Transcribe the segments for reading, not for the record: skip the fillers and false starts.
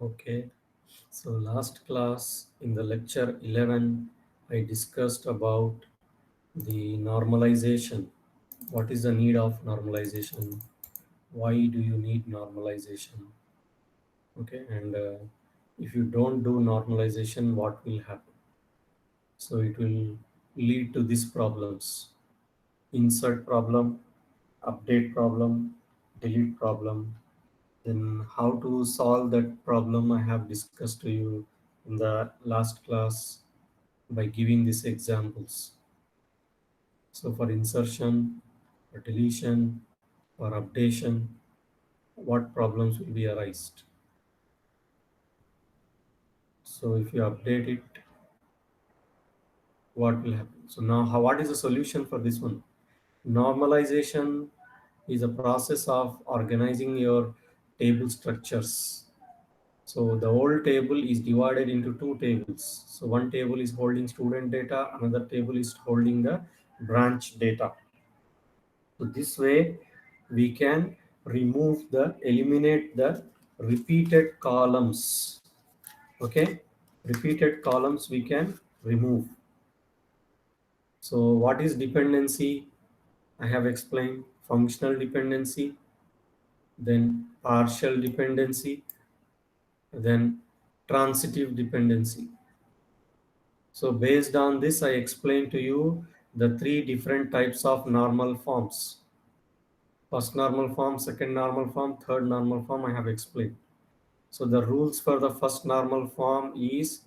Okay, so last class in the lecture 11, I discussed about the normalization. What is the need of normalization? Why do you need normalization? Okay, and if you don't do normalization, what will happen? So it will lead to these problems: insert problem, update problem, delete problem. Then how to solve that problem I have discussed to you in the last class by giving these examples. So for insertion, for deletion, for updation, what problems will be arised. So if you update it, what will happen? So now what is the solution for this one? Normalization is a process of organizing your table structures. So the old table is divided into two tables. So one table is holding student data, another table is holding the branch data. So this way we can eliminate the repeated columns. Okay, repeated columns we can remove. So what is dependency? I have explained functional dependency, then partial dependency, then transitive dependency. So based on this, I explained to you the three different types of normal forms. First normal form, second normal form, third normal form I have explained. So the rules for the first normal form is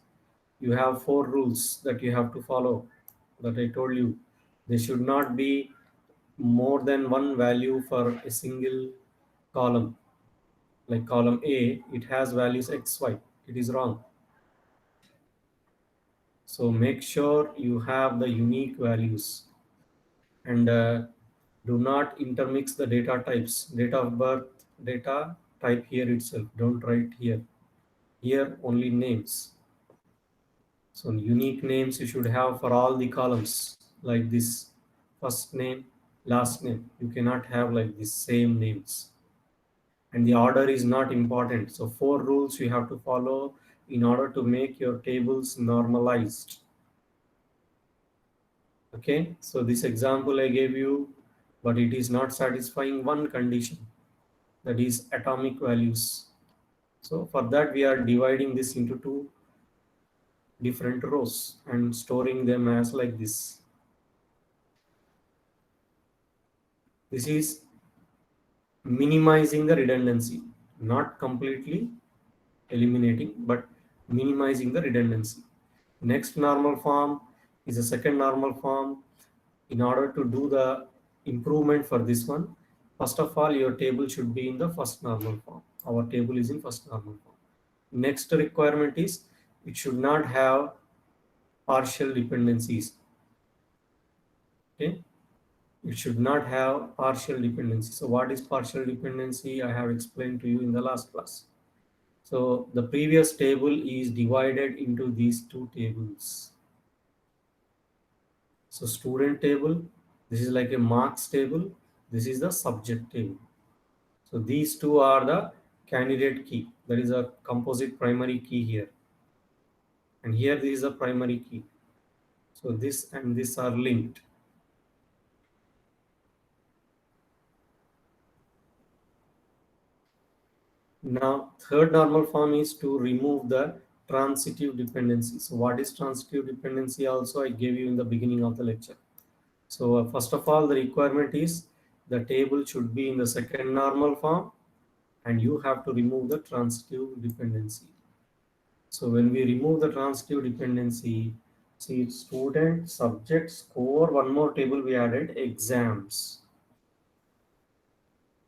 you have four rules that you have to follow that I told you. They should not be more than one value for a single column. Like column A, it has values XY. It is wrong. So make sure you have the unique values, and do not intermix the data types. Date of birth data type here itself. Don't write here. Here only names. So unique names you should have for all the columns like this: first name, last name. You cannot have like this same names. And the order is not important. So four rules you have to follow in order to make your tables normalized. Okay, so this example I gave you, but it is not satisfying one condition, that is atomic values. So for that we are dividing this into two different rows and storing them as like this. This is minimizing the redundancy, not completely eliminating, but minimizing the redundancy. Next normal form is a second normal form. In order to do the improvement for this one, first of all, your table should be in the first normal form. Our table is in first normal form. Next requirement is it should not have partial dependencies. Okay, it should not have partial dependency. So what is partial dependency? I have explained to you in the last class. So the previous table is divided into these two tables. So student table, this is like a marks table. This is the subject table. So these two are the candidate key. There is a composite primary key here. And here this is a primary key. So this and this are linked. Now, third normal form is to remove the transitive dependency. So what is transitive dependency also I gave you in the beginning of the lecture. So first of all, the requirement is the table should be in the second normal form, and you have to remove the transitive dependency. So when we remove the transitive dependency, see student, subject, score, one more table we added, exams.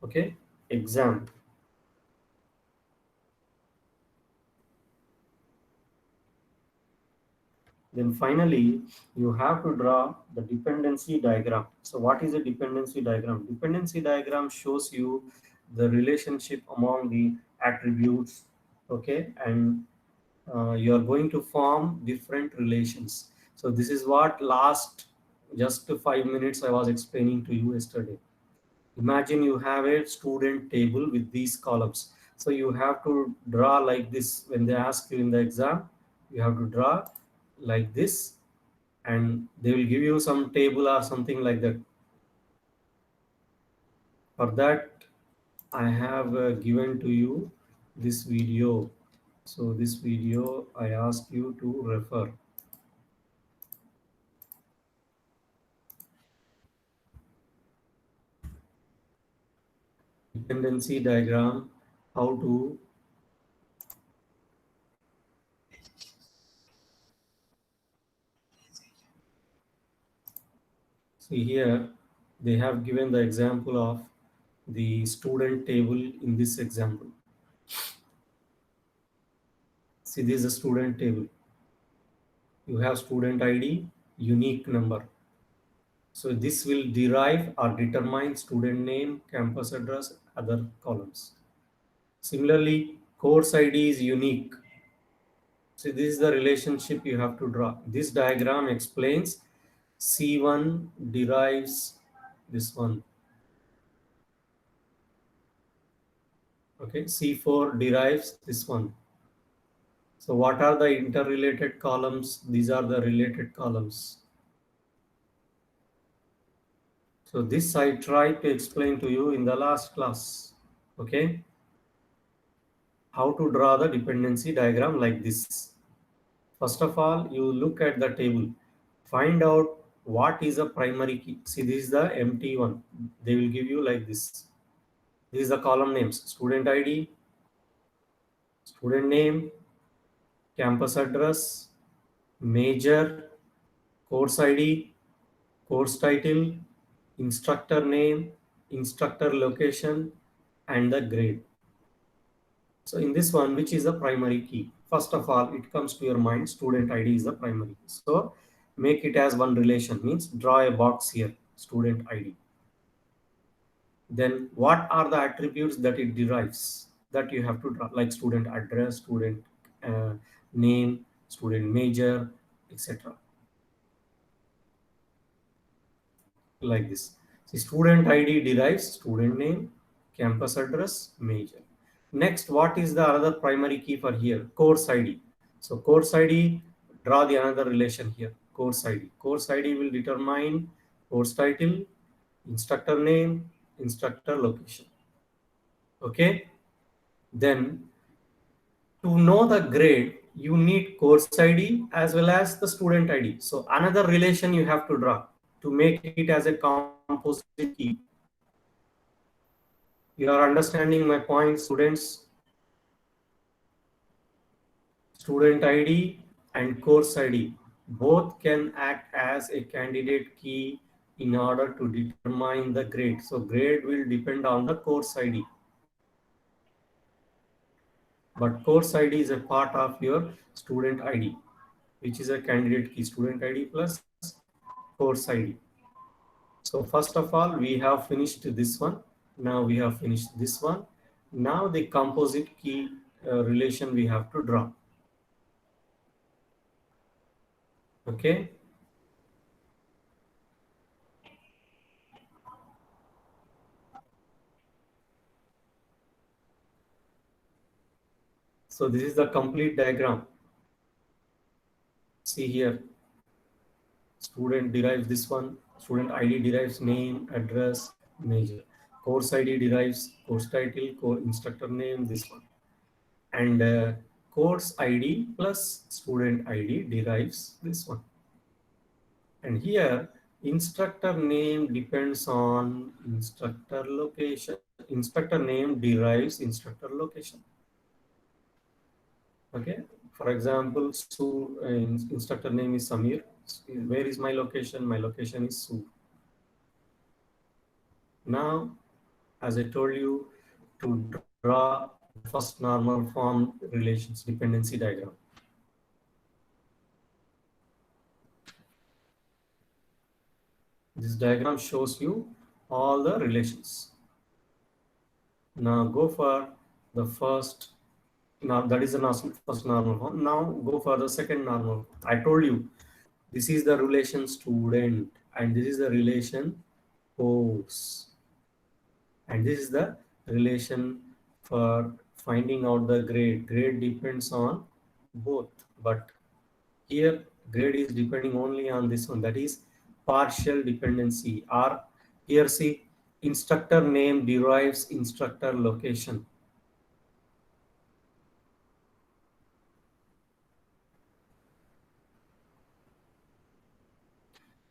Okay, exam. Then finally, you have to draw the dependency diagram. So what is a dependency diagram? Dependency diagram shows you the relationship among the attributes. Okay, and you are going to form different relations. So this is what last just 5 minutes I was explaining to you yesterday. Imagine you have a student table with these columns. So you have to draw like this. When they ask you in the exam, you have to draw like this, and they will give you some table or something like that. For that, I have given to you this video. So this video I ask you to refer. Dependency diagram, how to see here. They have given the example of the student table in this example. See, this is a student table. You have student ID, unique number. So this will derive or determine student name, campus address, other columns. Similarly, course ID is unique. So this is the relationship you have to draw. This diagram explains C1 derives this one. Okay, C4 derives this one. So what are the interrelated columns? These are the related columns. So this I tried to explain to you in the last class. Okay, how to draw the dependency diagram like this. First of all, you look at the table, find out what is a primary key. See, this is the empty one. They will give you like this. This is the column names: student ID, student name, campus address, major, course ID, course title, instructor name, instructor location, and the grade. So in this one, which is the primary key? First of all, it comes to your mind, student ID is the primary key. So make it as one relation, means draw a box here, student ID. Then what are the attributes that it derives? That you have to draw, like student address, student uh, name, student major, etc. Like this. See, student ID derives student name, campus address, major. Next, what is the other primary key for here? Course ID. So course ID, draw the another relation here. Course ID. Course ID will determine course title, instructor name, instructor location. Okay. Then to know the grade, you need course ID as well as the student ID. So another relation you have to draw to make it as a composite key. You are understanding my point, students? Student ID and course ID both can act as a candidate key in order to determine the grade. So grade will depend on the course ID. But course ID is a part of your student ID, which is a candidate key, student ID plus course ID. So first of all, we have finished this one. Now we have finished this one. Now the composite key relation we have to draw. Okay. So this is the complete diagram. See here, student derives this one, student ID derives name, address, major. Course ID derives course title, instructor name, this one. And course ID plus student ID derives this one. And here, instructor name depends on instructor location. Instructor name derives instructor location. Okay. For example, instructor name is Samir. Where is my location? My location is Su. Now, as I told you, to draw the first normal form relations dependency diagram. This diagram shows you all the relations. Now go for the first. Now that is the first normal form. Now go for the second normal. I told you this is the relation student and this is the relation course, and this is the relation for finding out the grade depends on both, but here grade is depending only on this one, that is partial dependency. Or here see, instructor name derives instructor location.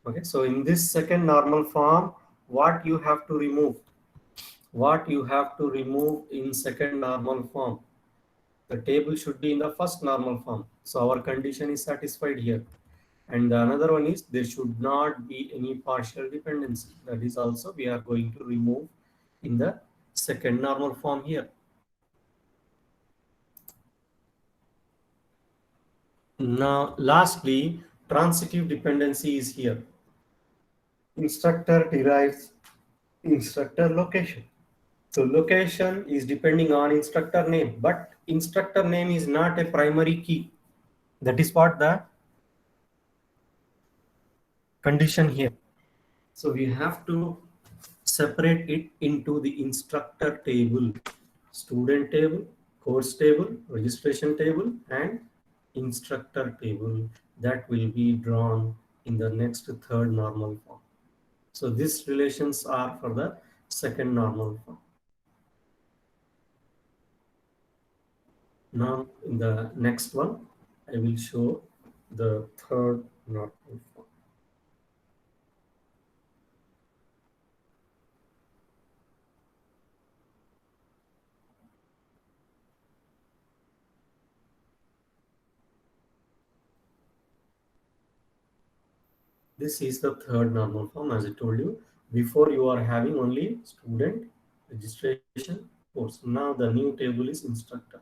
Okay, so in this second normal form, what you have to remove? What you have to remove in second normal form? The table should be in the first normal form. So our condition is satisfied here. And the another one is there should not be any partial dependency. That is also we are going to remove in the second normal form here. Now, lastly, transitive dependency is here. Instructor derives instructor location. So location is depending on instructor name, but instructor name is not a primary key. That is what the condition here. So we have to separate it into the instructor table, student table, course table, registration table, and instructor table that will be drawn in the next third normal form. So these relations are for the second normal form. Now in the next one, I will show the third normal form. This is the third normal form, as I told you. Before you are having only student, registration, course. Now the new table is instructor.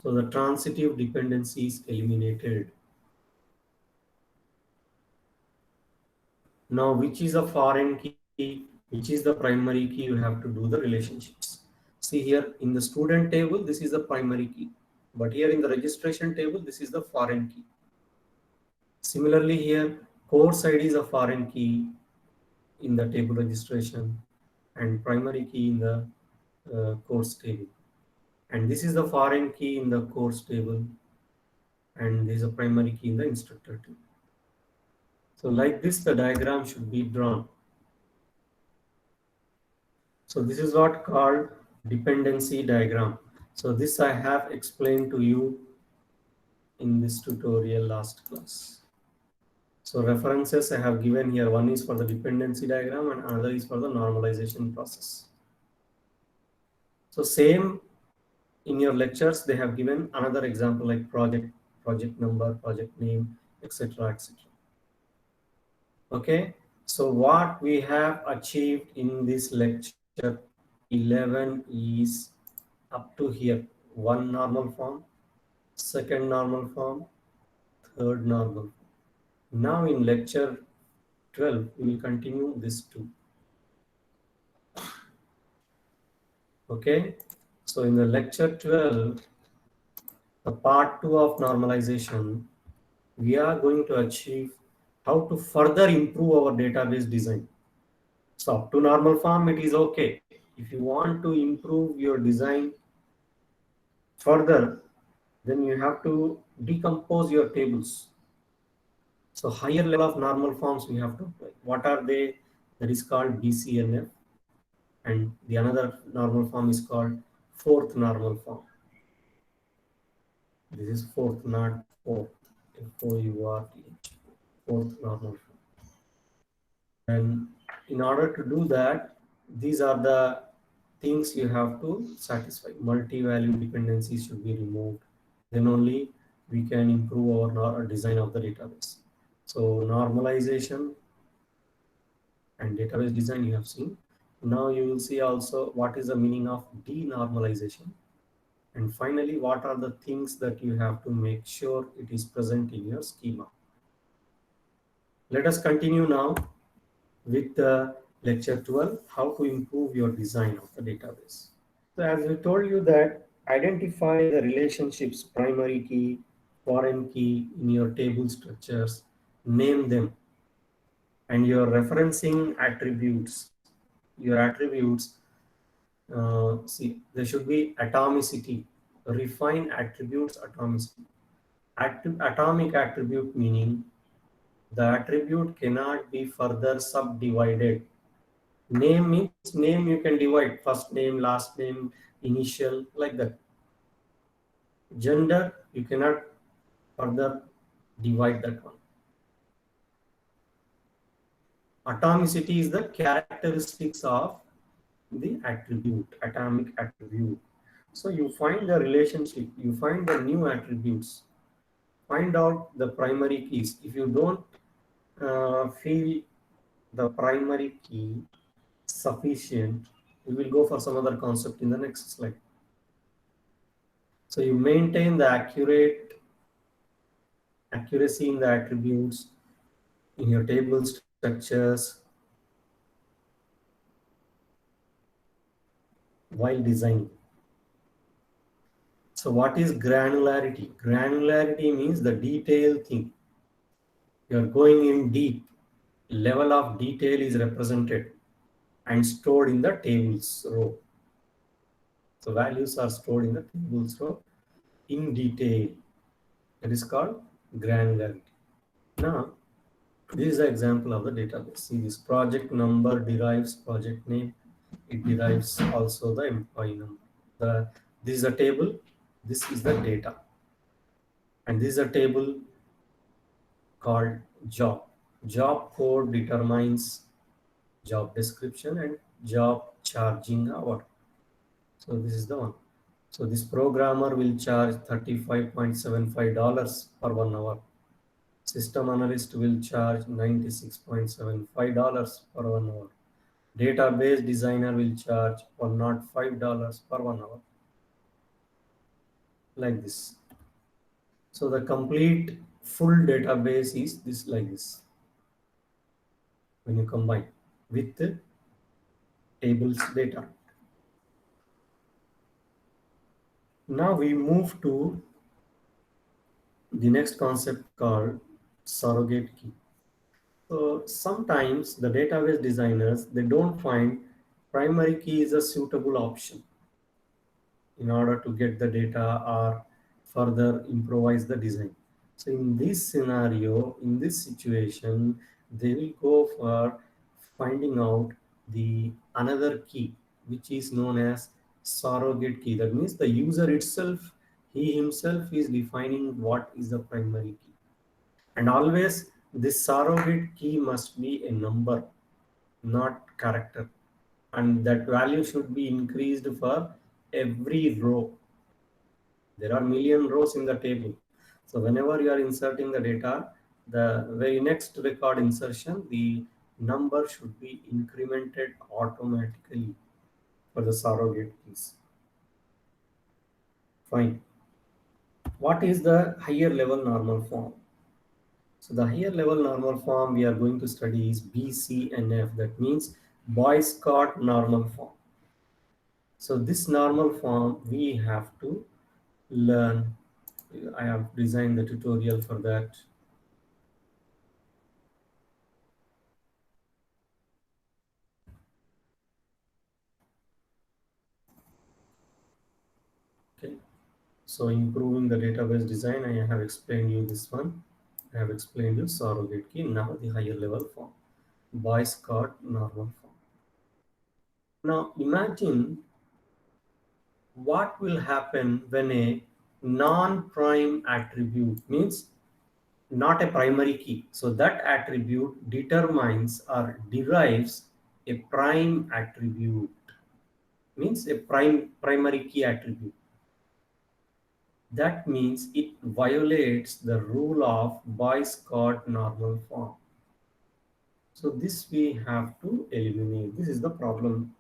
So the transitive dependency is eliminated. Now, which is a foreign key, which is the primary key, you have to do the relationships. See here in the student table, this is the primary key. But here in the registration table, this is the foreign key. Similarly here, course ID is a foreign key in the table registration and primary key in the course table. And this is the foreign key in the course table and this is a primary key in the instructor table. So like this, the diagram should be drawn. So this is what called dependency diagram. So this I have explained to you in this tutorial last class. So references I have given here. One is for the dependency diagram and another is for the normalization process. So same in your lectures, they have given another example like project number, project name, etc. etc. Okay, so what we have achieved in this lecture 11 is up to here. One normal form, second normal form, third normal. Now in lecture 12, we will continue this too. Okay, so in the lecture 12, the part 2 of normalization, we are going to achieve how to further improve our database design. So up to normal form, it is okay. If you want to improve your design further, then you have to decompose your tables. So higher level of normal forms we have to apply. What are they? That is called BCNF, and the another normal form is called fourth normal form. This is fourth, not fourth. F-O-U-R-T-H. Fourth normal form. And in order to do that, these are the things you have to satisfy. Multi-value dependencies should be removed. Then only we can improve our design of the database. So normalization and database design you have seen. Now you will see also what is the meaning of denormalization. And finally, what are the things that you have to make sure it is present in your schema. Let us continue now with the lecture 12, how to improve your design of the database. So as we told you that identify the relationships, primary key, foreign key in your table structures, name them, and your referencing attributes. Your attributes, see, there should be atomicity. refine attributes atomicity. Atomic attribute meaning the attribute cannot be further subdivided. Name means name you can divide first name, last name, initial, like that. Gender, you cannot further divide that one. Atomicity is the characteristics of the attribute, atomic attribute. So you find the relationship, you find the new attributes, find out the primary keys. If you don't feel the primary key sufficient, we will go for some other concept in the next slide. So you maintain the accuracy in the attributes in your table structures while designing. So what is granularity? Granularity means the detail thing. You are going in deep. Level of detail is represented and stored in the tables row. So values are stored in the tables row in detail. That is called granularity. Now, this is the example of the database. See, this project number derives project name. It derives also the employee number. This is a table. This is the data. And this is a table called job. Job code determines job description and job charging hour. So this is the one. So this programmer will charge $35.75 per 1 hour. System analyst will charge $96.75 per 1 hour. Database designer will charge $105 per 1 hour. Like this. So the complete full database is this, like this. When you combine with the tables data. Now we move to the next concept called surrogate key. So sometimes the database designers, they don't find primary key is a suitable option in order to get the data or further improvise the design. So in this scenario, in this situation, they will go for finding out the another key, which is known as surrogate key. That means the user itself, he himself is defining what is the primary key. And always this surrogate key must be a number, not character. And that value should be increased for every row. There are million rows in the table. So whenever you are inserting the data, the very next record insertion, the number should be incremented automatically for the surrogate keys. Fine. What is the higher level normal form? So the higher level normal form we are going to study is BCNF. That means Boycott normal form. So this normal form we have to learn. I have designed the tutorial for that. Okay. So improving the database design, I have explained you this one. I have explained you surrogate key. Now the higher level form, Boycott normal form. Now imagine what will happen when a non-prime attribute means not a primary key. So that attribute determines or derives a prime attribute, means a primary key attribute. That means it violates the rule of Boycott normal form. So this we have to eliminate. This is the problem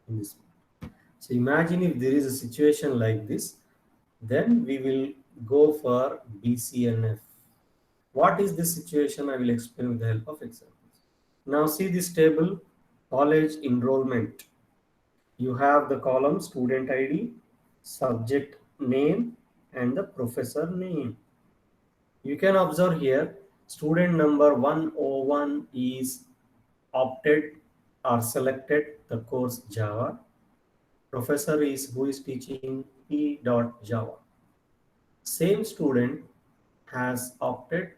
in this. So imagine if there is a situation like this, then we will go for BCNF. What is this situation? I will explain with the help of examples. Now see this table, college enrollment. You have the column student ID, subject name, and the professor name. You can observe here, student number 101 is opted or selected the course Java. Professor is who is teaching p.java. Same student has opted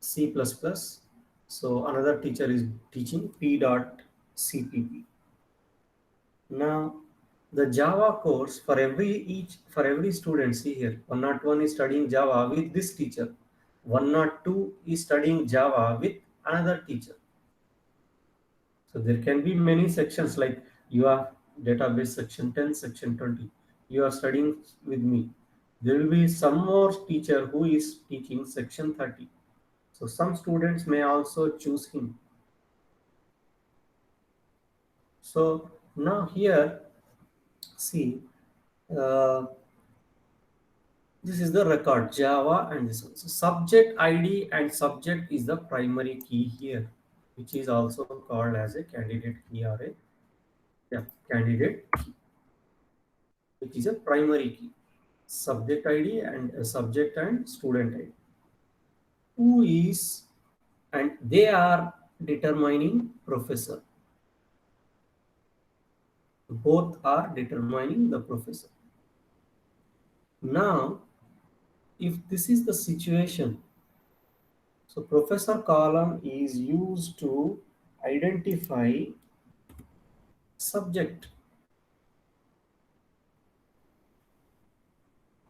C++. So another teacher is teaching p.cpp. Now the Java course for every student, see here, 101 is studying Java with this teacher. 102 is studying Java with another teacher. So there can be many sections like you have database section 10, section 20. You are studying with me. There will be some more teacher who is teaching section 30. So some students may also choose him. So now here, see, uh, this is the record Java and this one. So subject ID and subject is the primary key here, which is also called as a candidate key or a, yeah, candidate, which is a primary key. Subject ID and subject and student ID. Who is, and they are determining professor. Both are determining the professor. Now, if this is the situation, so professor column is used to identify subject.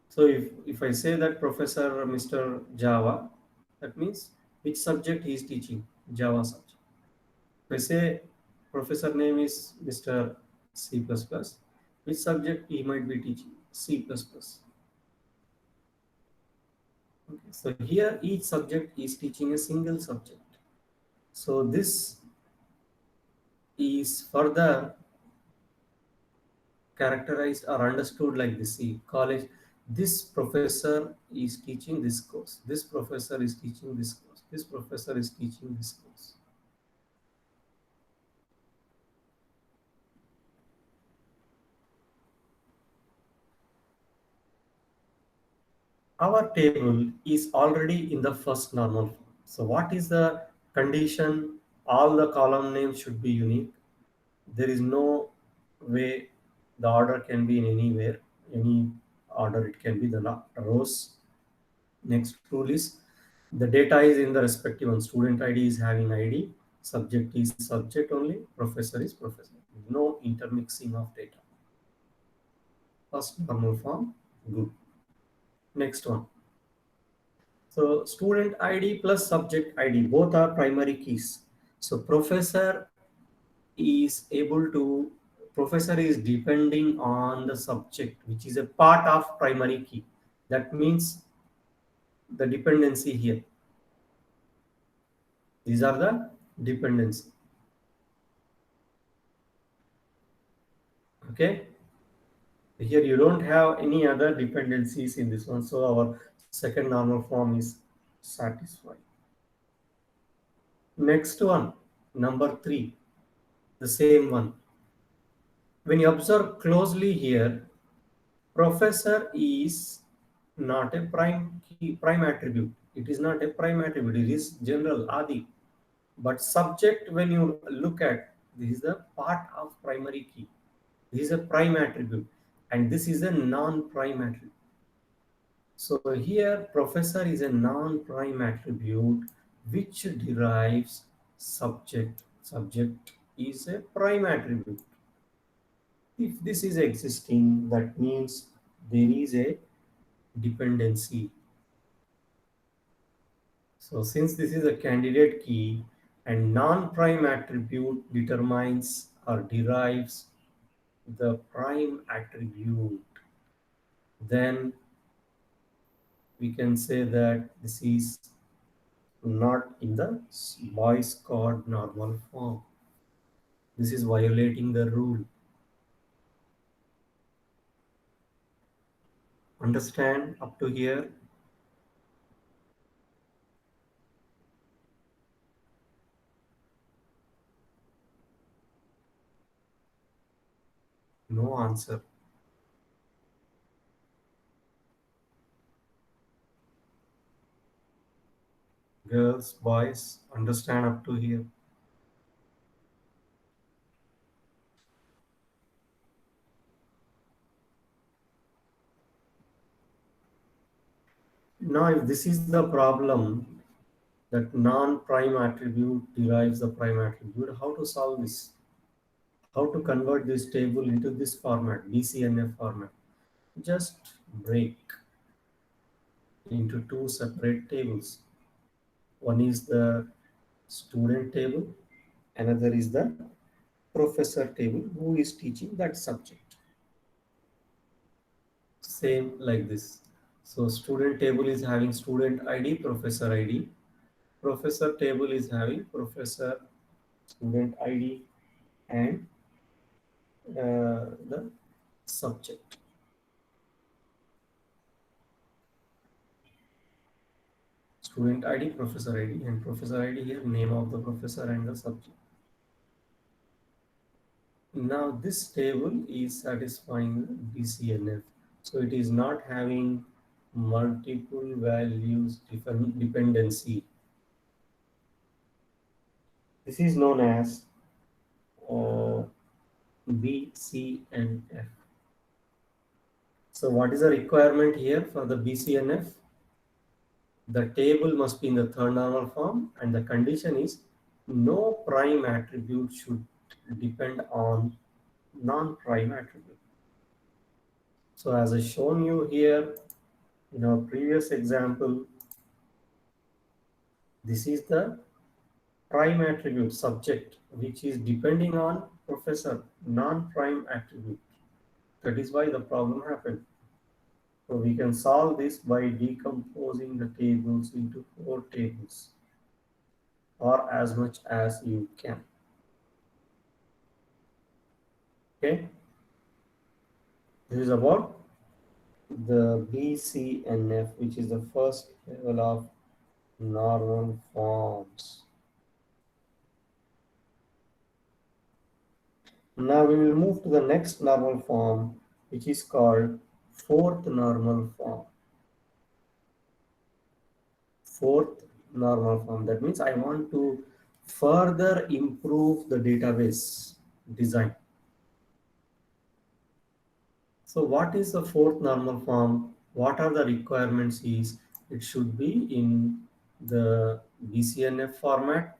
So if I say that professor Mr. Java, that means which subject he is teaching? Java subject. If I say professor name is Mr. C++, which subject he might be teaching? C++. Okay. So here each subject is teaching a single subject. So this is further characterized or understood like this. See, college, this professor is teaching this course. This professor is teaching this course. This professor is teaching this course. Our table is already in the first normal form. So what is the condition? All the column names should be unique. There is no way the order can be in anywhere, any order. It can be the rows. Next rule is the data is in the respective one. Student ID is having ID, subject is subject only, professor is professor. No intermixing of data. First normal form, good. Next one. So student ID plus subject ID, both are primary keys. So professor is depending on the subject, which is a part of primary key. That means the dependency here. These are the dependency. Okay. Here you don't have any other dependencies in this one. So our second normal form is satisfied. Next one, number 3, the same one. When you observe closely here, professor is not a prime attribute. It is not a prime attribute. It is general Adi. But subject, when you look at, this is the part of primary key. This is a prime attribute, and this is a non-prime attribute. So here, professor is a non-prime attribute which derives subject. Subject is a prime attribute. If this is existing, that means there is a dependency. So since this is a candidate key and non-prime attribute determines or derives the prime attribute, then we can say that this is not in the voice code normal form. This is violating the rule. Understand up to here? No answer. Girls, boys, understand up to here? Now, if this is the problem that non-prime attribute derives the prime attribute, how to solve this? How to convert this table into this format, BCNF format? Just break into two separate tables. One is the student table, another is the professor table who is teaching that subject. Same like this. So student table is having student ID, professor ID. Professor table is having professor, student ID, and the subject. Student ID, professor ID, and professor ID here, name of the professor and the subject. Now this table is satisfying BCNF. So it is not having multiple values dependency. This is known as uh, B, C, and F. So what is the requirement here for the BCNF? The table must be in the third normal form, and the condition is no prime attribute should depend on non-prime attribute. So as I shown you here in our previous example, this is the prime attribute subject which is depending on professor, non-prime attribute. That is why the problem happened. So we can solve this by decomposing the tables into four tables or as much as you can. Okay, this is about the BCNF, which is the first level of normal forms. Now we will move to the next normal form, which is called fourth normal form. Fourth normal form. That means I want to further improve the database design. So what is the fourth normal form? What are the requirements is it should be in the BCNF format.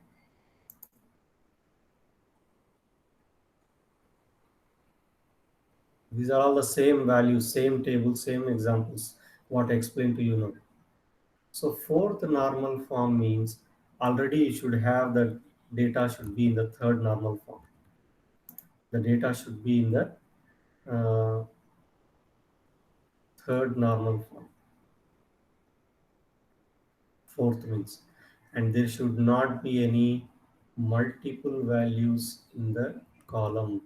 These are all the same values, same table, same examples, what I explained to you now. So fourth normal form means already you should have the data should be in the third normal form. The data should be in the uh, third normal form. Fourth means, and there should not be any multiple values in the column.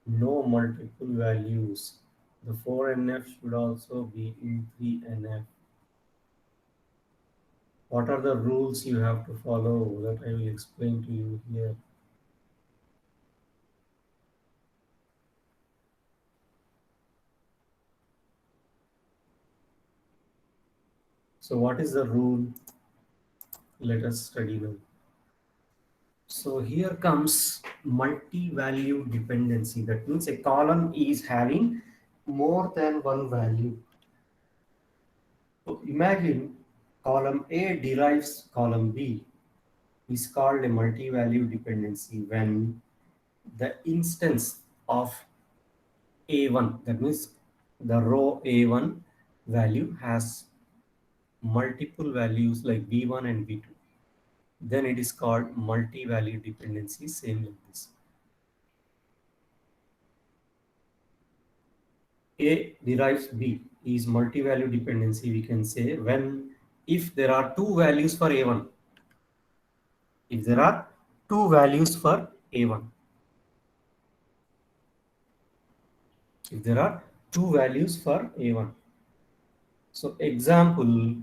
No multiple values. The 4NF should also be in 3NF. What are the rules you have to follow that I will explain to you here? So what is the rule? Let us study now. So here comes multi-value dependency. That means a column is having more than one value. So imagine column A derives column B is called a multi-value dependency when the instance of A1, that means the row A1 value has multiple values like B1 and B2. Then it is called multi-value dependency, same like this. A derives B is multi-value dependency, we can say, when if there are two values for A1, if there are two values for A1, if there are two values for A1. So example,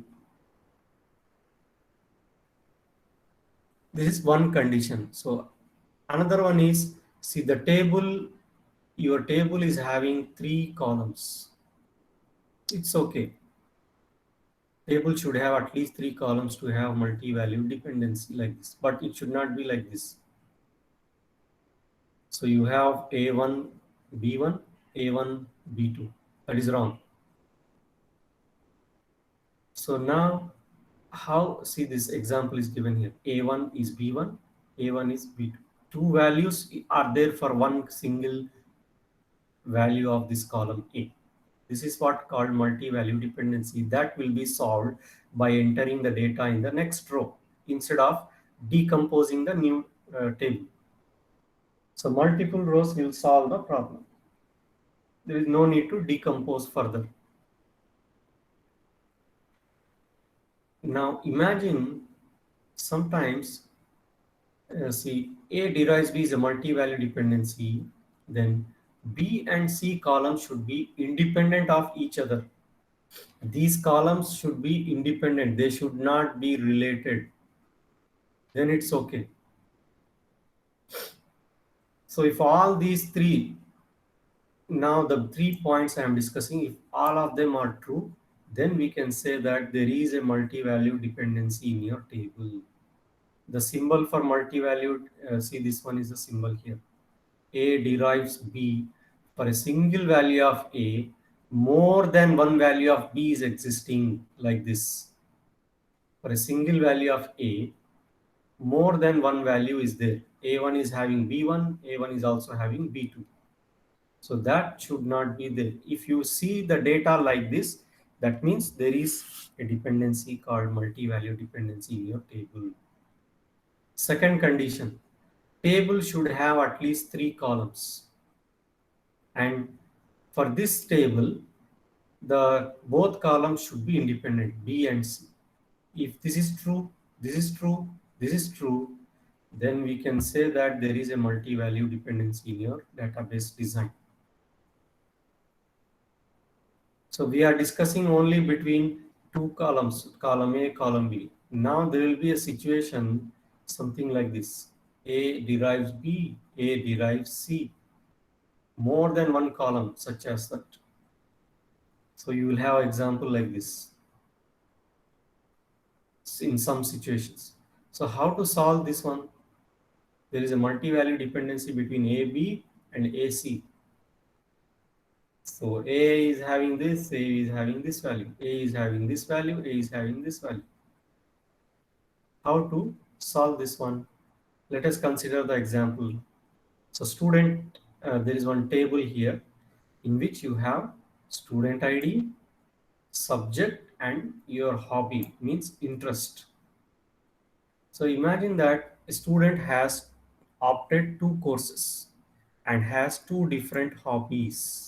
this is one condition. So another one is, see the table, your table is having three columns. It's okay. Table should have at least three columns to have multi-value dependency like this, but it should not be like this. So you have A1, B1, A1, B2. That is wrong. So now, how, see, this example is given here. A1 is B1, A1 is B2. Two values are there for one single value of this column A. This is what called multi-value dependency, that will be solved by entering the data in the next row instead of decomposing the new table. So multiple rows will solve the problem. There is no need to decompose further. Now imagine sometimes, see, A derives B is a multi-value dependency, then B and C columns should be independent of each other. These columns should be independent, they should not be related. Then it's okay. So if all these three, now the 3 points I am discussing, if all of them are true, then we can say that there is a multi-value dependency in your table. The symbol for multi-valued, see, this one is the symbol here. A derives B for a single value of A, more than one value of B is existing, like this. For a single value of A, more than one value is there. A1 is having B1, A1 is also having B2. So that should not be there. If you see the data like this, that means there is a dependency called multi-value dependency in your table. Second condition, table should have at least 3 columns. And for this table, the both columns should be independent, B and C. If this is true, this is true, this is true, then we can say that there is a multi-value dependency in your database design. So we are discussing only between two columns, column A, column B. Now there will be a situation something like this. A derives B, A derives C. More than one column, such as that. So you will have example like this in some situations. So how to solve this one? There is a multi-value dependency between AB and AC. So A is having this, A is having this value, A is having this value, A is having this value. How to solve this one? Let us consider the example. So student, there is one table here in which you have student ID, subject, and your hobby, means interest. So imagine that a student has opted 2 courses and has 2 different hobbies.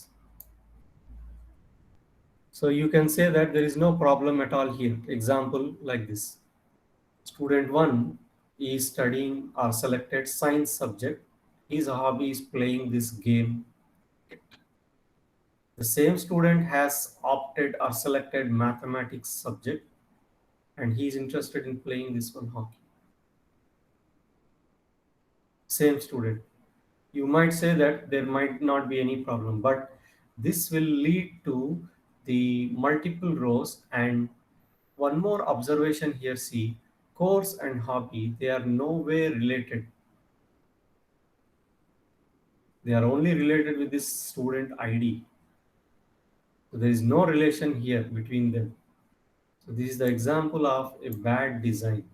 So you can say that there is no problem at all here. Example like this. Student 1 is studying or selected science subject. His hobby is playing this game. The same student has opted or selected mathematics subject and he is interested in playing this one, hockey. Same student. You might say that there might not be any problem, but this will lead to the multiple rows. And one more observation here, see, course and hobby, they are no way related. They are only related with this student ID. So there is no relation here between them. So this is the example of a bad design.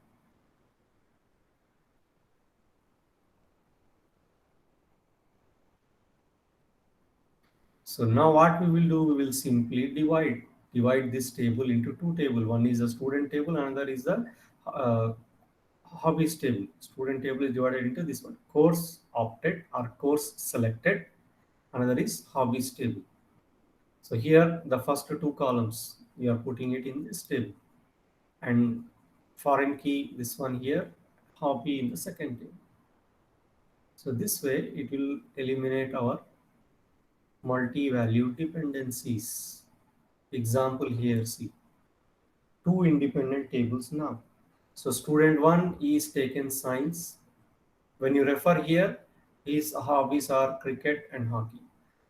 So now what we will do, we will simply divide this table into two tables. One is the student table, another is the uh, hobbies table. Student table is divided into this one, course opted or course selected. Another is hobbies table. So here the first 2 columns we are putting it in this table, and foreign key this one here, hobby in the second table. So this way it will eliminate our multi-value dependencies. Example here, see, 2 independent tables now. So student 1 is taken science. When you refer here, his hobbies are cricket and hockey.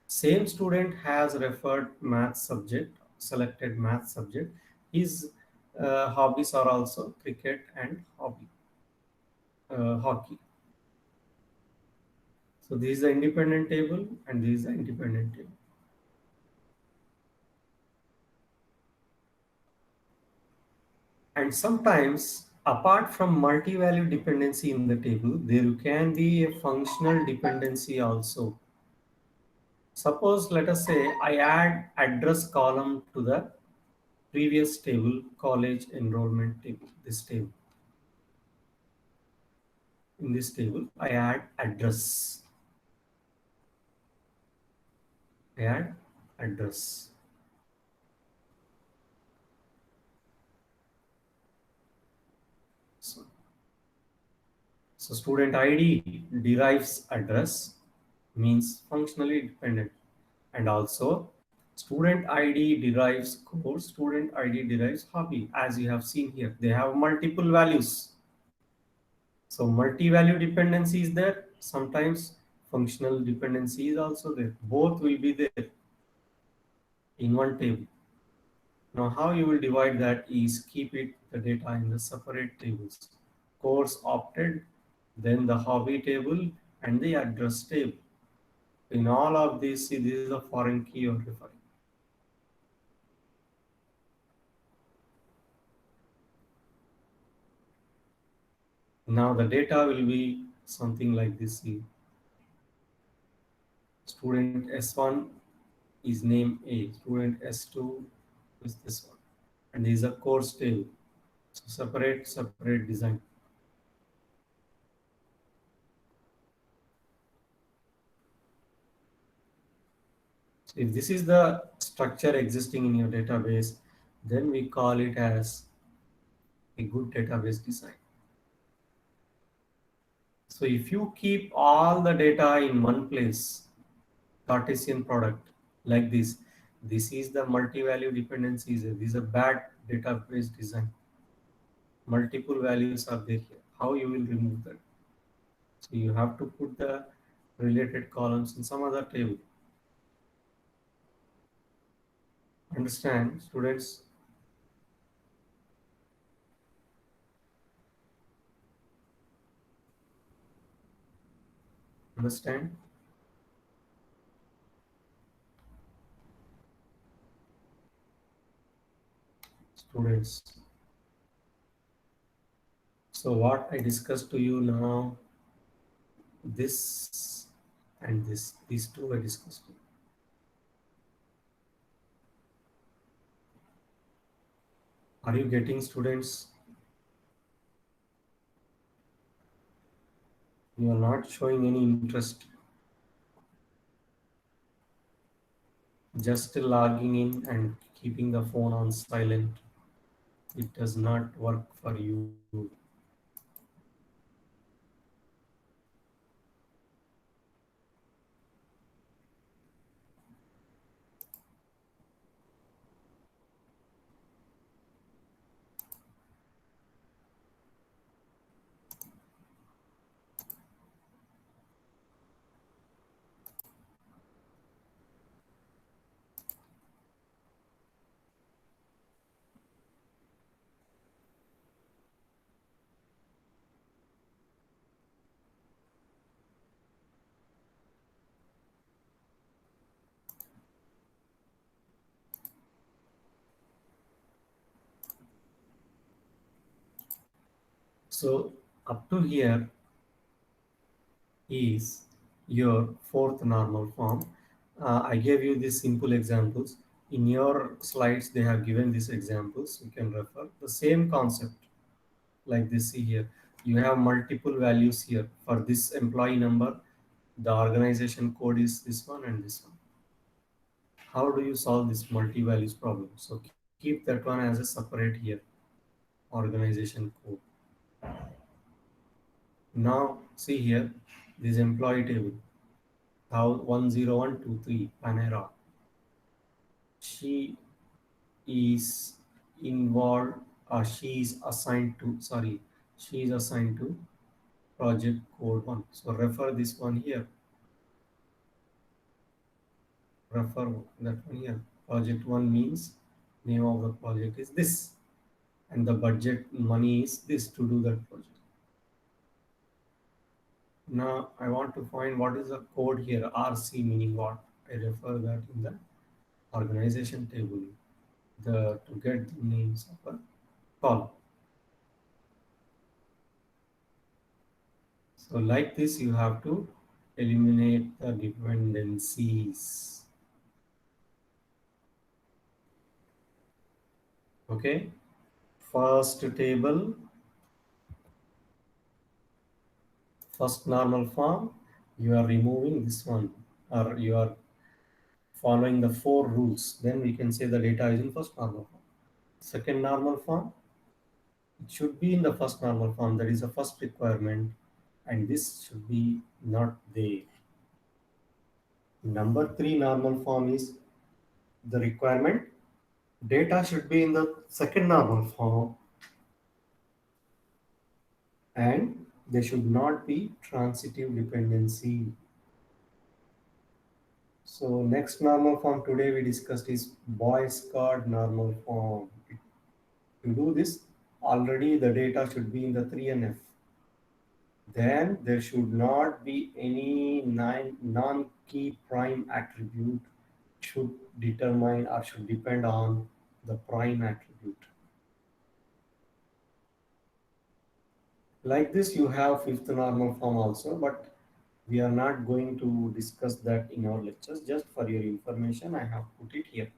Same student has referred math subject, selected math subject. His hobbies are also cricket and hockey. So this is the independent table and this is the independent table. And sometimes, apart from multi-value dependency in the table, there can be a functional dependency also. Suppose, let us say, I add address column to the previous table, college enrollment table, this table. In this table, I add address. I add address. So, so student ID derives address, means functionally dependent. And also student ID derives course, student ID derives hobby. As you have seen here, they have multiple values. So multi-value dependency is there. Sometimes functional dependency is also there. Both will be there in one table. Now how you will divide that is keep it the data in the separate tables. Course opted, then the hobby table and the address table. In all of these, see, this is a foreign key you're referring. Now the data will be something like this. See, student S1 is name A, student S2 is this one, and these are course table. So separate design. So if this is the structure existing in your database, then we call it as a good database design. So if you keep all the data in one place, Cartesian product like this is the multi-value dependencies. This is a bad database design. Multiple values are there here. How you will remove that? So you have to put the related columns in some other table. Understand, students? Understand? Students. So what I discussed to you now, this and this, these two I discussed. Are you getting, students? You are not showing any interest. Just logging in and keeping the phone on silent. It does not work for you. So up to here is your fourth normal form. I gave you these simple examples. In your slides, they have given these examples. You can refer the same concept like this. See here, you have multiple values here. For this employee number, the organization code is this one and this one. How do you solve this multi-values problem? So keep that one as a separate here, organization code. Now see here, this employee table, 10123 Panera. She is involved, she is assigned to, sorry, she is assigned to project code 1. So refer this one here. Refer that one here. Project 1 means name of the project is this, and the budget money is this to do that project. Now I want to find what is the code here. RC meaning what? I refer that in the organization table, the to get the names of a column. So like this, you have to eliminate the dependencies. Okay. First table, first normal form, you are removing this one, or you are following the four rules. Then we can say the data is in first normal form. Second normal form, it should be in the first normal form. That is the first requirement, and this should be not there. Number three normal form is the requirement. Data should be in the second normal form, and there should not be transitive dependency. So next normal form today we discussed is Boy's card normal form. To do this, already the data should be in the 3NF. Then there should not be any non-key prime attribute should determine or should depend on the prime attribute. Like this, you have fifth normal form also, but we are not going to discuss that in our lectures. Just for your information, I have put it here.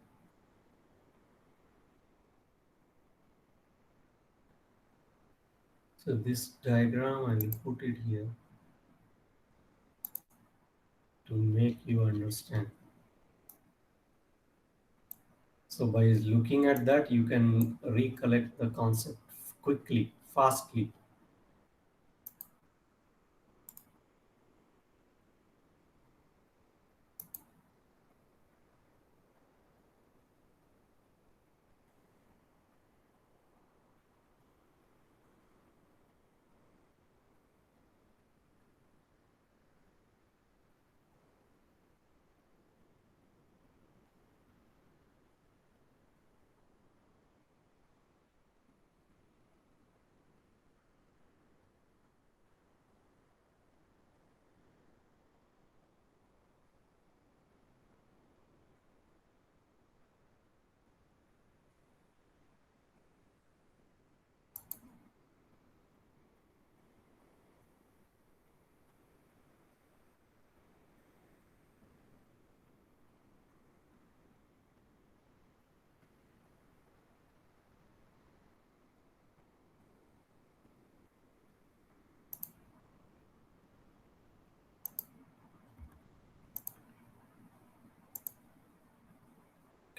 So this diagram, I will put it here to make you understand. So by looking at that, you can recollect the concept quickly, fastly.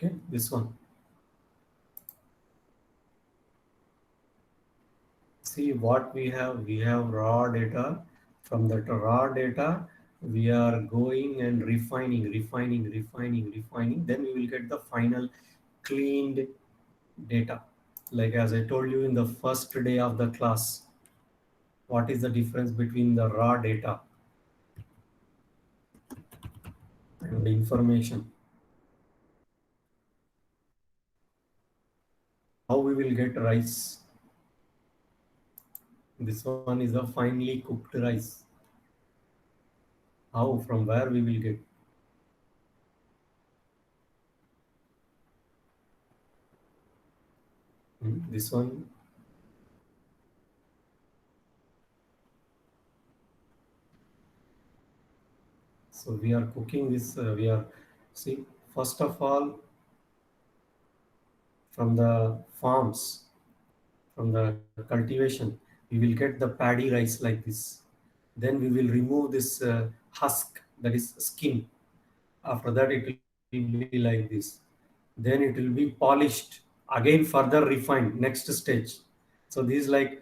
Okay, this one. See what we have. We have raw data. From that raw data, we are going and refining. Then we will get the final cleaned data. Like as I told you in the first day of the class, what is the difference between the raw data and the information? How we will get rice? This one is a finely cooked rice. How? From where we will get? This one. So we are cooking this. We are see first of all from the farms, from the cultivation, we will get the paddy rice like this. Then we will remove this husk, that is skin. After that, it will be like this. Then it will be polished, again further refined, next stage. So these like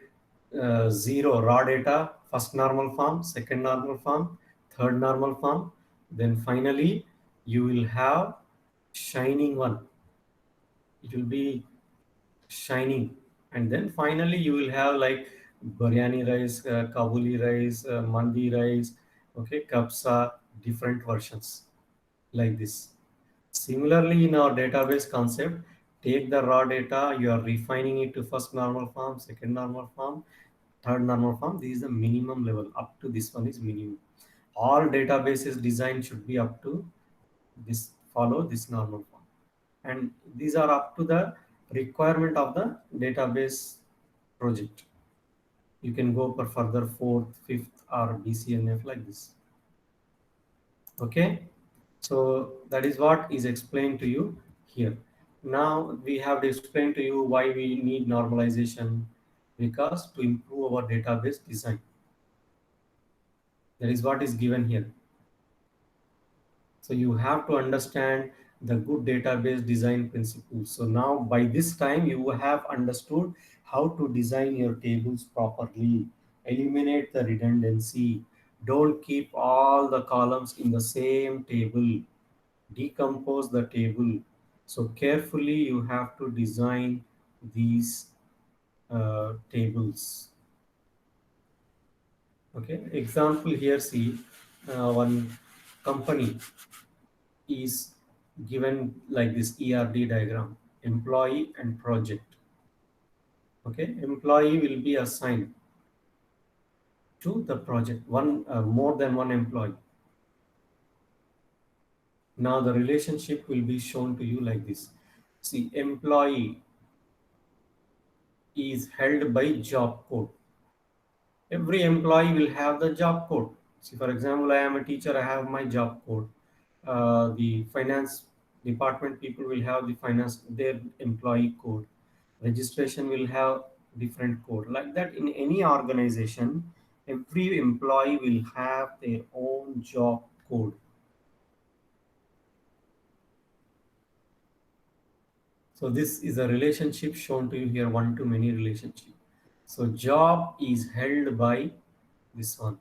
zero raw data, first normal form, second normal form, third normal form. Then finally, you will have shining one. It will be shining. And then finally, you will have like biryani rice, Kabuli rice, mandi rice, okay, kapsa, different versions like this. Similarly, in our database concept, take the raw data, you are refining it to first normal form, second normal form, third normal form. This is the minimum level. Up to this one is minimum. All databases design should be up to this, follow this normal form. And these are up to the requirement of the database project. You can go for further fourth, fifth, or BCNF like this. Okay, so that is what is explained to you here. Now we have to explain to you why we need normalization, because to improve our database design. That is what is given here. So you have to understand the good database design principles. So now by this time you have understood how to design your tables properly. Eliminate the redundancy. Don't keep all the columns in the same table. Decompose the table. So carefully you have to design these tables. Okay, example here, see, one company is given like this ERD diagram, employee and project. Okay, employee will be assigned to the project, one more than one employee. Now the relationship will be shown to you like this. See, employee is held by job code. Every employee will have the job code. See, for example, I am a teacher, I have my job code. The finance department people will have the finance, their employee code. Registration will have different code. Like that, in any organization, every employee will have their own job code. So this is a relationship shown to you here, one to many relationship. So job is held by this one,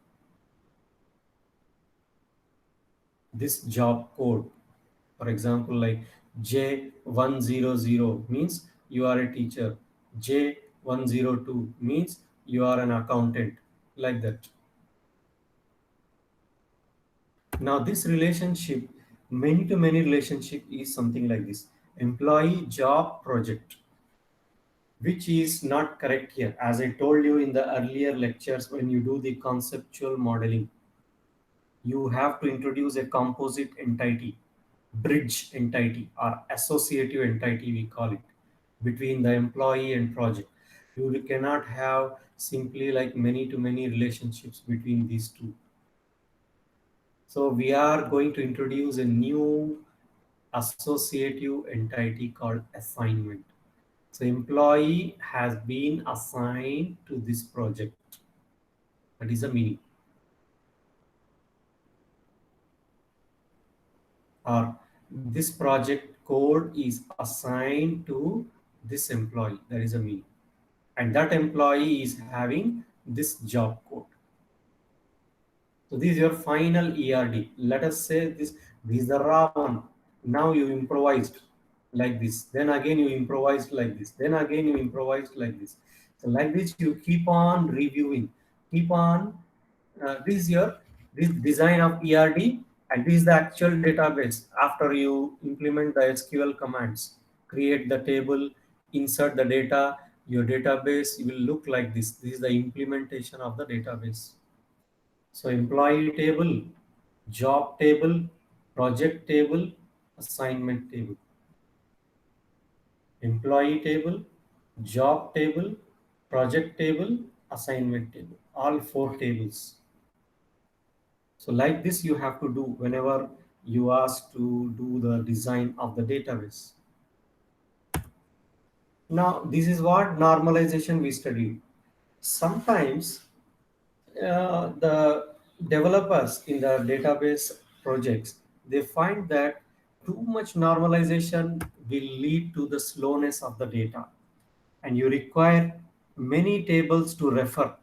this job code. For example, like J100 means you are a teacher. J102 means you are an accountant. Like that. Now this relationship, many to many relationship, is something like this. Employee job project, which is not correct here. As I told you in the earlier lectures, when you do the conceptual modeling, you have to introduce a composite entity, bridge entity, or associative entity we call it, between the employee and project. You cannot have simply like many to many relationships between these two. So we are going to introduce a new associative entity called assignment. So employee has been assigned to this project. That is the meaning. Or this project code is assigned to this employee. That is the meaning. And that employee is having this job code. So this is your final ERD. Let us say this is the raw one. Now you improvised like this. Then again you improvised like this. Then again you improvised like this. So like this you keep on reviewing. Keep on. This is your this design of ERD, and this is the actual database. After you implement the SQL commands, create the table, insert the data. Your database will look like this. This is the implementation of the database. So employee table, job table, project table, assignment table. Employee table, job table, project table, assignment table. All four tables. So like this you have to do whenever you ask to do the design of the database. Now this is what normalization we studied. Sometimes the developers in the database projects, they find that too much normalization will lead to the slowness of the data, and you require many tables to refer.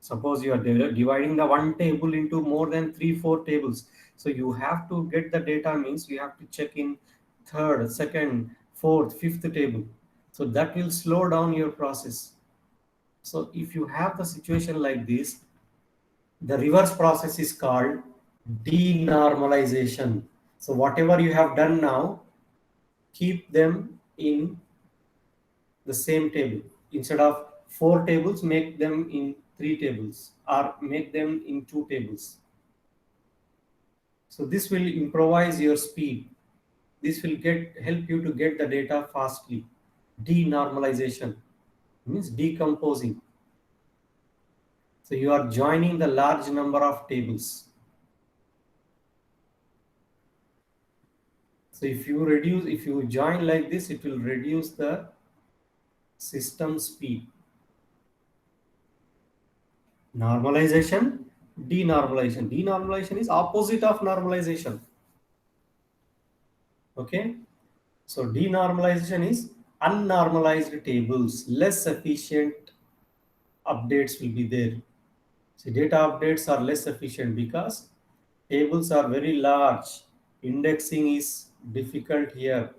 Suppose you are dividing the one table into more than 3 4 tables, so you have to get the data, means you have to check in third, second, fourth, fifth table. So that will slow down your process. So if you have the situation like this, the reverse process is called denormalization. So whatever you have done now, keep them in the same table. Instead of 4 tables, make them in 3 tables, or make them in 2 tables. So this will improvise your speed. This will help you to get the data fastly. Denormalization means decomposing. So you are joining the large number of tables. So if you join like this, it will reduce the system speed. Normalization, denormalization. Denormalization is opposite of normalization. Okay. So denormalization is unnormalized tables, less efficient updates will be there. So data updates are less efficient because tables are very large. Indexing is difficult here.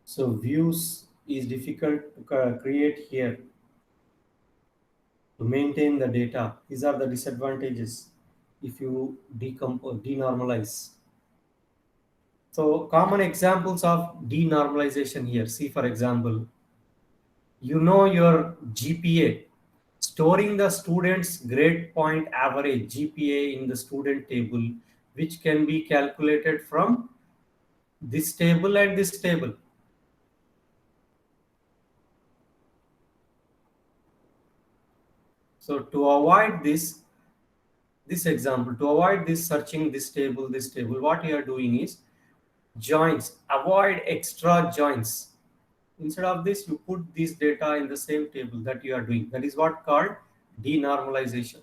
So views is difficult to create here to maintain the data. These are the disadvantages if you denormalize. So common examples of denormalization here. See, for example, you know your GPA, storing the student's grade point average GPA in the student table, which can be calculated from this table and this table. So to avoid this example, to avoid this searching this table, what you are doing is joins, avoid extra joins. Instead of this, you put this data in the same table that you are doing. That is what called denormalization.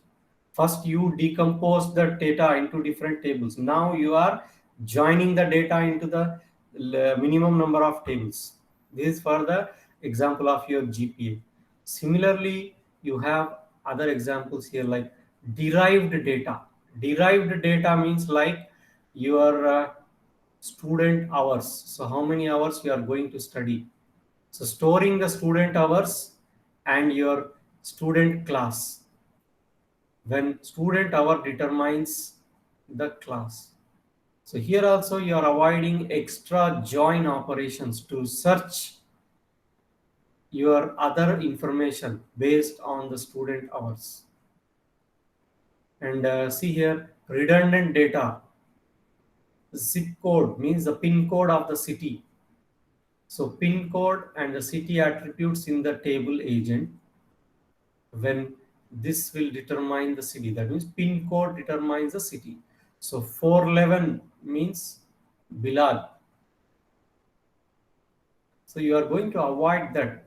First, you decompose the data into different tables. Now you are joining the data into the minimum number of tables. This is for the example of your GPA. Similarly, you have other examples here like derived data. Derived data means like your student hours. So how many hours you are going to study. So storing the student hours and your student class. When student hour determines the class. So here also you are avoiding extra join operations to search your other information based on the student hours. And see here, redundant data. Zip code means the pin code of the city. So pin code and the city attributes in the table agent, when this will determine the city, that means pin code determines the city. So 411 means Bilal. So you are going to avoid that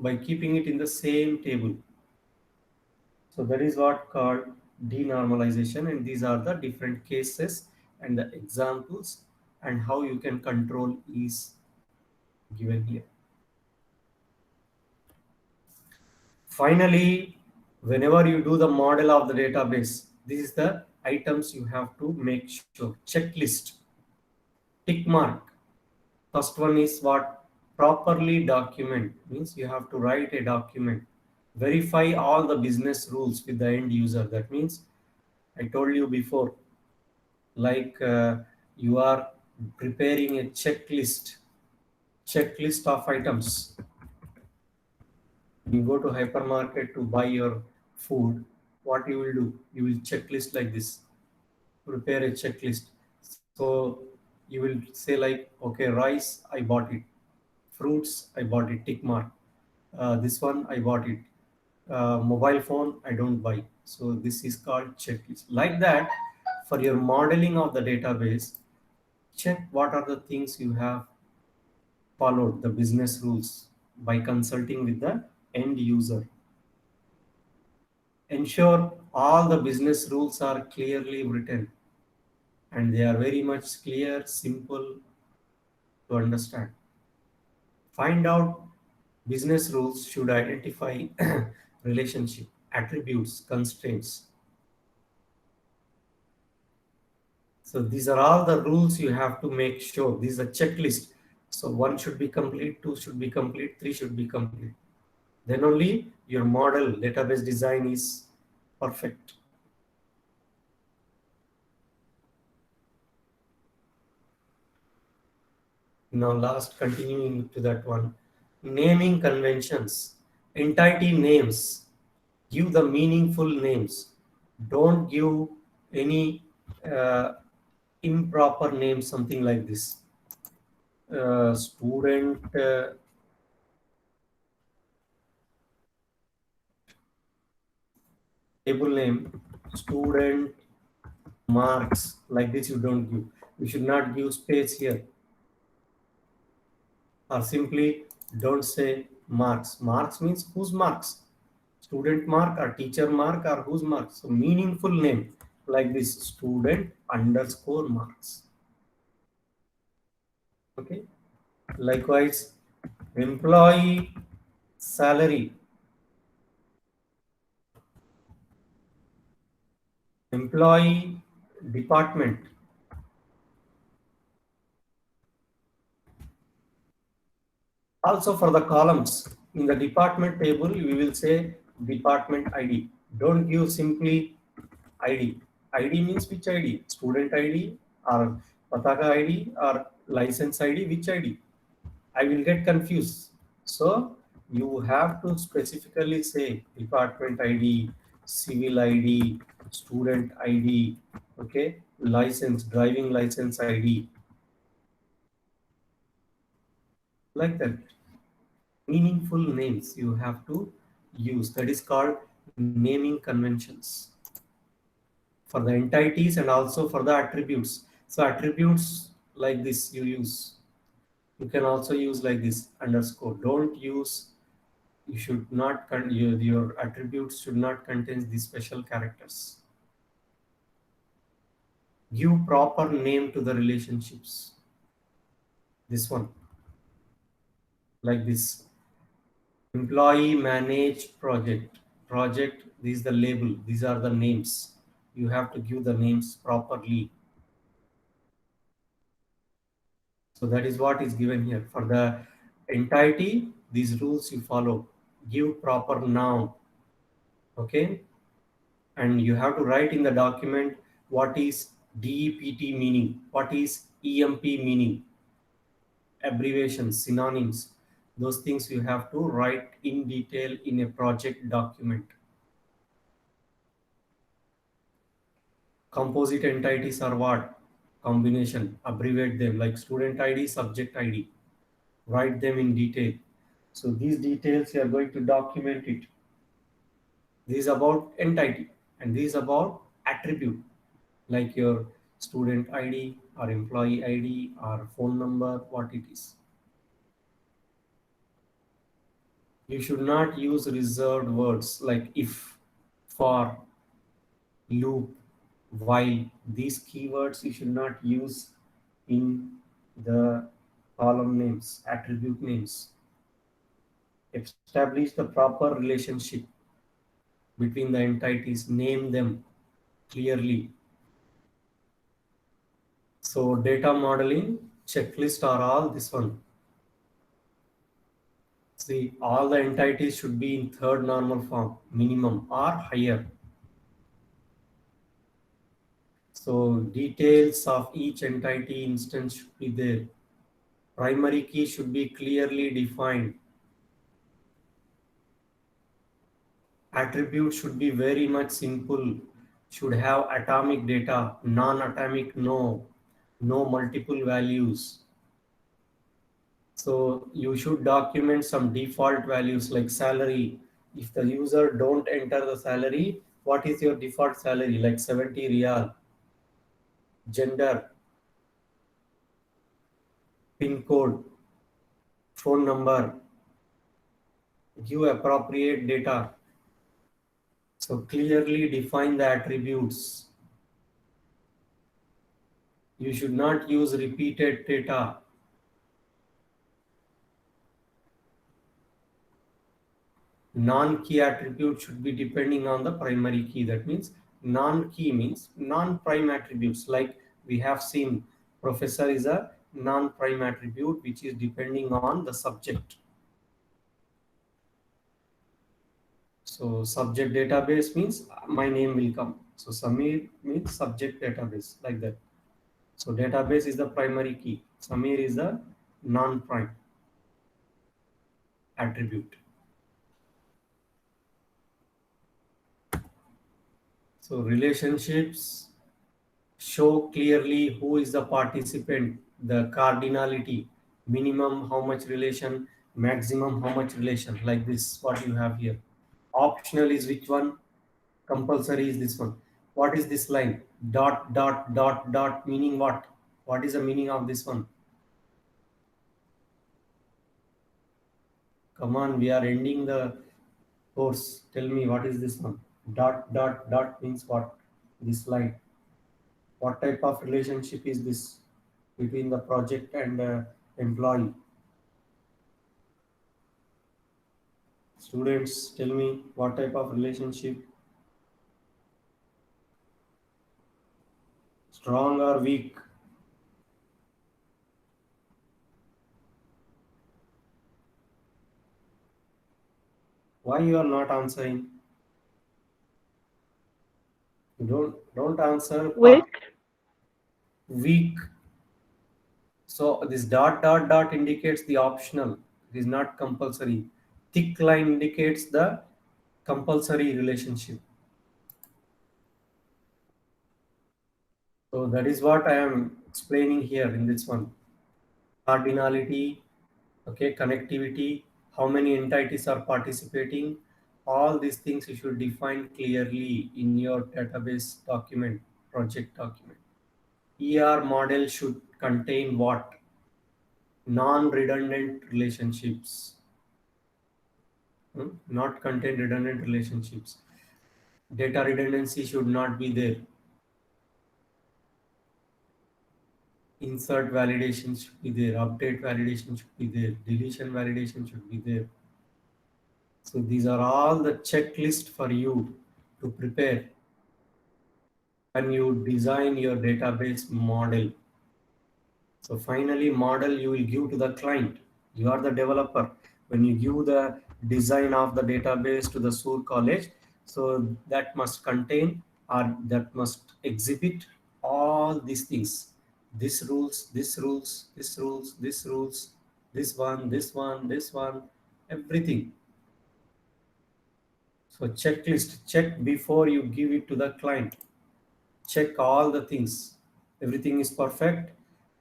by keeping it in the same table. So that is what called denormalization, and these are the different cases and the examples and how you can control is given here. Finally, whenever you do the model of the database, this is the items you have to make sure. Checklist, tick mark. First one is what? Properly document, means you have to write a document. Verify all the business rules with the end user. That means I told you before, like you are preparing a checklist of items. You go to hypermarket to buy your food, what you will do? You will checklist like this, prepare a checklist. So you will say like, okay, rice I bought it, fruits I bought it, tick mark. This one I bought it. Mobile phone I don't buy. So this is called checklist. Like that, for your modeling of the database, check what are the things you have followed the business rules by consulting with the end user. Ensure all the business rules are clearly written and they are very much clear, simple to understand. Find out business rules should identify relationship, attributes, constraints. So these are all the rules you have to make sure. This is a checklist. So one should be complete, two should be complete, three should be complete. Then only your model database design is perfect. Now last, continuing to that one, naming conventions, entity names, give the meaningful names. Don't give any uh, improper name, something like this. Student table name student marks, like this you don't give. You should not give space here, or simply don't say marks. Marks means whose marks? Student mark or teacher mark or whose marks? So meaningful name like this student underscore marks. Okay. Likewise, employee salary, employee department. Also for the columns in the department table, we will say department ID. Don't give simply ID. ID means which ID? Student ID or Pataka ID or license ID? Which ID? I will get confused. So you have to specifically say department ID, civil ID, student ID, okay, license, driving license ID, like that. Meaningful names you have to use. That is called naming conventions for the entities and also for the attributes. So attributes like this you use. You can also use like this underscore. Don't use, you should not your attributes should not contain these special characters. Give proper name to the relationships. This one like this employee manage project, this is the label, these are the names. You have to give the names properly. So that is what is given here for the entity. These rules you follow. Give proper noun, okay, and you have to write in the document what is DEPT meaning, what is EMP meaning, abbreviations, synonyms. Those things you have to write in detail in a project document. Composite entities are what? Combination. Abbreviate them like student ID, subject ID. Write them in detail. So these details you are going to document it. This is about entity and this is about attribute like your student ID or employee ID or phone number, what it is. You should not use reserved words like if, for, loop, while. These keywords you should not use in the column names, attribute names. Establish the proper relationship between the entities, name them clearly. So data modeling checklist are all this one. See, all the entities should be in third normal form, minimum or higher. So details of each entity instance should be there. Primary key should be clearly defined. Attributes should be very much simple. Should have atomic data, non-atomic no, no multiple values. So you should document some default values like salary. If the user don't enter the salary, what is your default salary? Like 70 real. Gender, pin code, phone number, give appropriate data. So clearly define the attributes. You should not use repeated data. Non-key attribute should be depending on the primary key. That means non-key means non-prime attributes. Like we have seen, professor is a non-prime attribute which is depending on the subject. So subject database means my name will come. So Samir means subject database, like that. So database is the primary key. Samir is a non-prime attribute. So relationships show clearly who is the participant, the cardinality, minimum how much relation, maximum how much relation, like this, what you have here. Optional is which one? Compulsory is this one. What is this line? Dot, dot, dot, dot, meaning what? What is the meaning of this one? Come on, we are ending the course. Tell me, what is this one? Dot, dot, dot means what? This line. What type of relationship is this between the project and employee? Students, tell me what type of relationship, strong or weak? Why you are not answering? You don't answer. Weak. Weak. So this dot dot dot indicates the optional. It is not compulsory. Thick line indicates the compulsory relationship. So that is what I am explaining here in this one. Cardinality, okay, connectivity, how many entities are participating, all these things you should define clearly in your database document, project document. ER model should contain what? Non-redundant relationships. Not contain redundant relationships. Data redundancy should not be there. Insert validation should be there. Update validation should be there. Deletion validation should be there. So these are all the checklist for you to prepare when you design your database model. So finally, model you will give to the client. You are the developer. When you give the design of the database to the Sur college, so that must contain or that must exhibit all these things. This rules, this rules, this rules, this rules, this one, everything. So checklist, check before you give it to the client. Check all the things. Everything is perfect.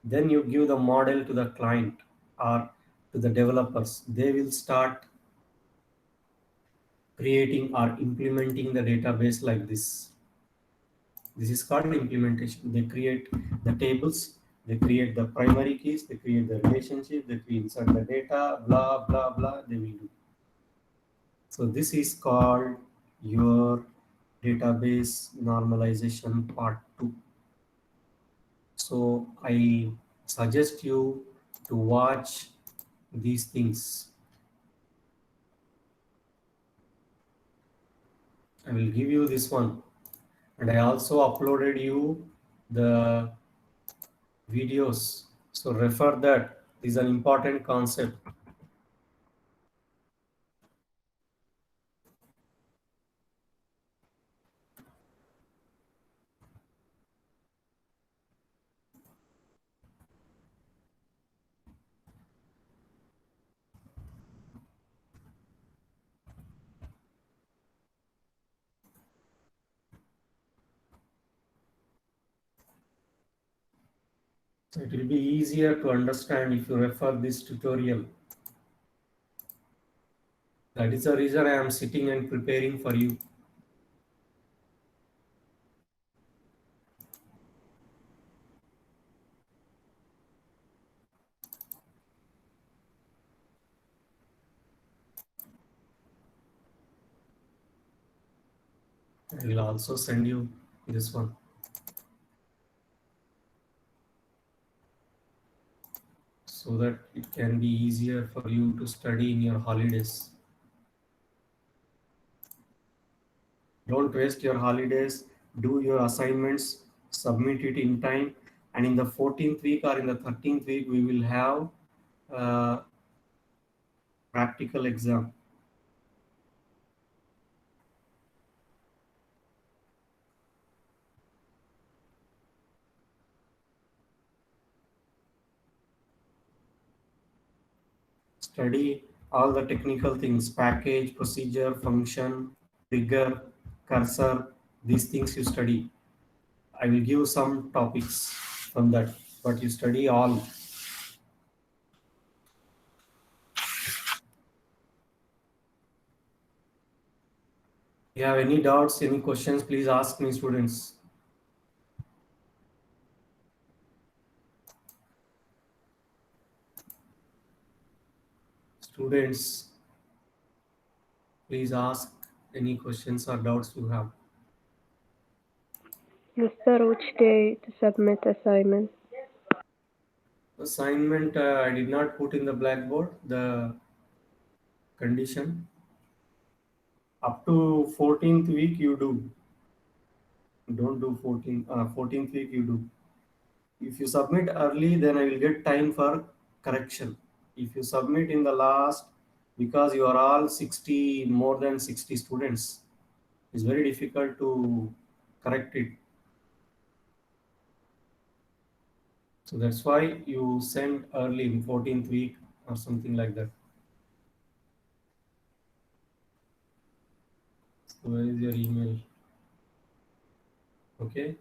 Then you give the model to the client or to the developers. They will start creating or implementing the database like this. This is called implementation. They create the tables, they create the primary keys, they create the relationship, they insert the data, blah, blah, blah, they will do. So this is called your database normalization part 2. So I suggest you to watch these things. I will give you this one, and I also uploaded you the videos. So refer that. This is an important concept. So it will be easier to understand if you refer this tutorial. That is the reason I am sitting and preparing for you. I will also send you this one so that it can be easier for you to study in your holidays. Don't waste your holidays. Do your assignments, submit it in time, and in the 14th week or in the 13th week, we will have practical exam. Study all the technical things: package, procedure, function, trigger, cursor. These things you study. I will give some topics from that, but you study all. If you have any doubts, any questions, please ask me, students. Students, please ask any questions or doubts you have. Mr. Which day to submit assignment? Assignment, I did not put in the blackboard the condition. Up to 14th week you do. Don't do 14th week you do. If you submit early, then I will get time for correction. If you submit in the last, because you are all 60, more than 60 students, it's very difficult to correct it. So that's why you send early in 14th week or something like that. So where is your email? Okay.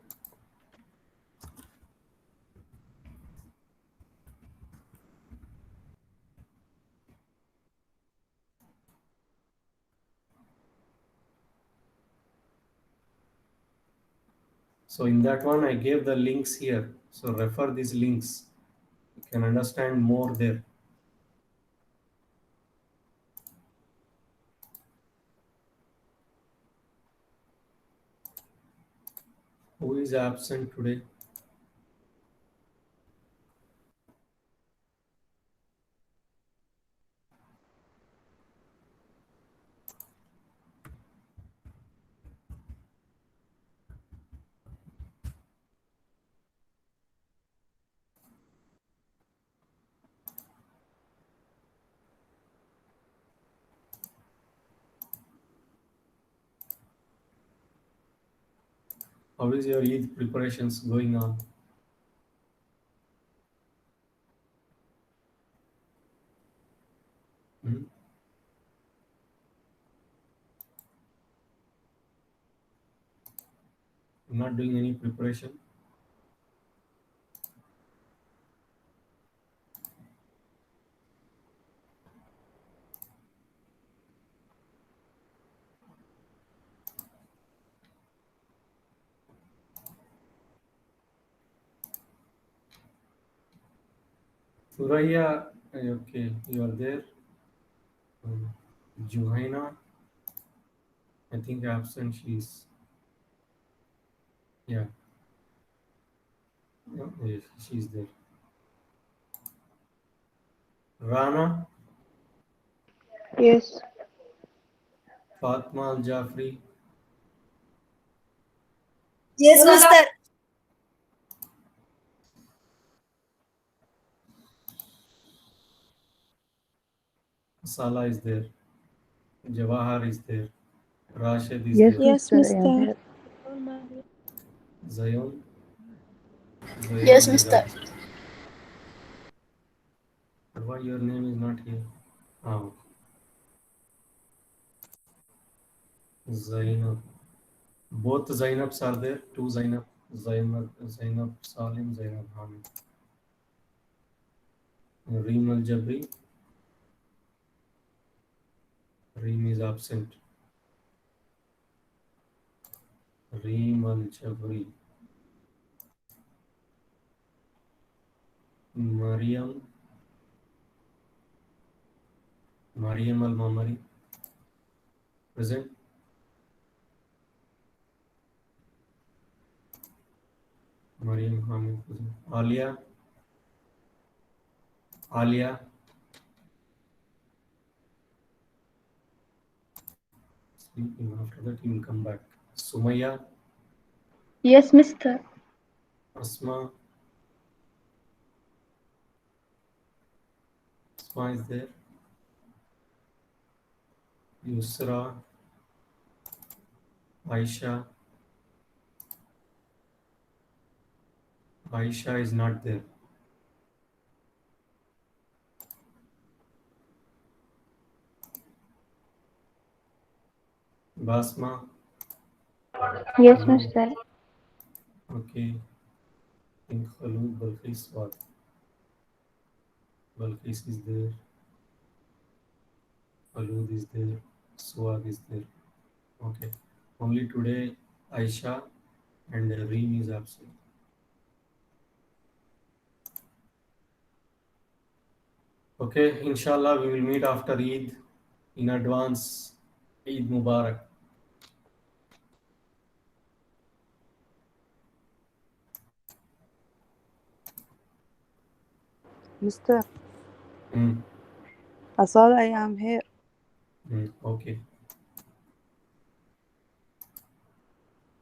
So in that one, I gave the links here. So refer these links. You can understand more there. Who is absent today? How is your Eid preparations going on? Hmm? You're not doing any preparation? Suraya, okay, you are there. Um, Juhaina, I think absent. Yeah, yeah, yes, she's there. Rana, Yes. Fatma Al Jafri, Yes, Mister. Sala is there. Jawahar is there. Rashid is Yes, there. Yes, Mr. I am Mister. here. Zayon, Yes, Zayon is Mister. absent. Why your name is not here? Ah, Zainab. Both Zainabs are there. Two Zainab. Zainab Salim, Zainab Hamid. Reem Al Jabri. Reem is absent. Reem Al Jabri. Mariam. Mariam Al Mamari. Present. Mariam Hamid. Present. Alia. Alia. Sleeping. After that, he will come back. Sumaya. Yes, Mister. Asma. Asma is there. Yusra. Aisha. Aisha is not there. Basma. Yes, Khalud. Mister. Okay. In Khalud, Balqis what? Balqis is there. Khalud is there. Swag is there. Okay. Only today Aisha and Reem is absent. Okay, inshallah we will meet after Eid. In advance, Eid Mubarak. Mister, Hmm. I thought I am here. Okay.